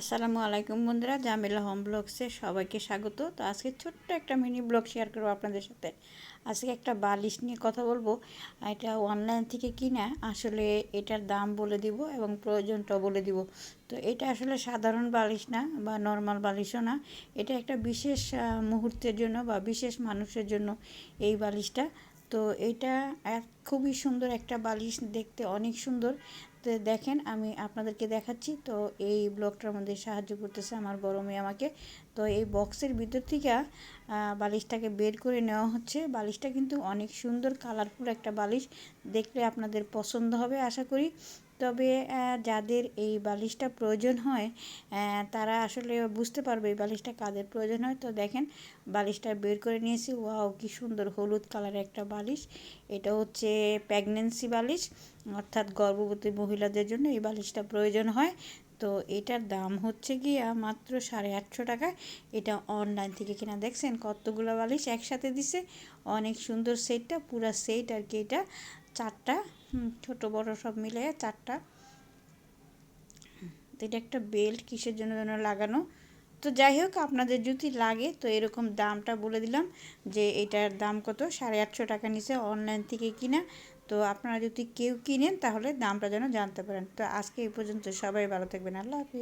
আসসালামু আলাইকুম বন্ধুরা, জামিলা হোম ব্লগসে সবাইকে স্বাগত। তো আজকে ছোট্ট একটা মিনি ব্লগ শেয়ার করবো আপনাদের সাথে। আজকে একটা বালিশ নিয়ে কথা বলবো। এটা অনলাইন থেকে কিনা, আসলে এটার দাম বলে দিব এবং প্রয়োজনটাও বলে দিব। তো এটা আসলে সাধারণ বালিশ না বা নর্মাল বালিশও না, এটা একটা বিশেষ মুহূর্তের জন্য বা বিশেষ মানুষের জন্য এই বালিশটা। তো এটা খুবই সুন্দর একটা বালিশ, দেখতে অনেক সুন্দর। তো দেখেন, আমি আপনাদেরকে দেখাচ্ছি। তো এই ব্লগটার মধ্যে সাহায্য করতেছে আমার বড় মেয়ে আমাকে। তো এই বক্সের ভিতর থেকে বালিশটাকে বের করে নেওয়া হচ্ছে। বালিশটা কিন্তু অনেক সুন্দর কালারফুল একটা বালিশ, দেখলে আপনাদের পছন্দ হবে আশা করি। তবে যাদের এই বালিশটা প্রয়োজন হয় তারা আসলে বুঝতে পারবে এই বালিশটা কাদের প্রয়োজন হয়। তো দেখেন, বালিশটা বের করে নিয়েছি। ওয়াও, কি সুন্দর হলুদ কালারের একটা বালিশ। এটা হচ্ছে প্রেগন্যান্সি বালিশ, অর্থাৎ গর্ভবতী মহিলাদের জন্য এই বালিশটা প্রয়োজন হয়। তো এটার দাম হচ্ছে গিয়া মাত্র 850 টাকা। এটা অনলাইন থেকে কেনা। দেখছেন কতগুলো বালিশ একসাথে দিছে, অনেক সুন্দর সেটটা, পুরা সেট আর কি। এটা চারটা, ছোট বড় সব মিলে চারটা। তো এটা একটা বেল্ট কিসের জন্য যেন লাগানো। তো যাই হোক, আপনাদের যদি লাগে তো এরকম দামটা বলে দিলাম যে এটার দাম কত, 850 টাকা নিচে অনলাইন থেকে কিনা। তো আপনারা যদি কেউ কিনেন তাহলে দামটা যেন জানতে পারেন। তো আজকে এই পর্যন্ত, সবাই ভালো থাকবেন, আল্লাহ হাফিজ।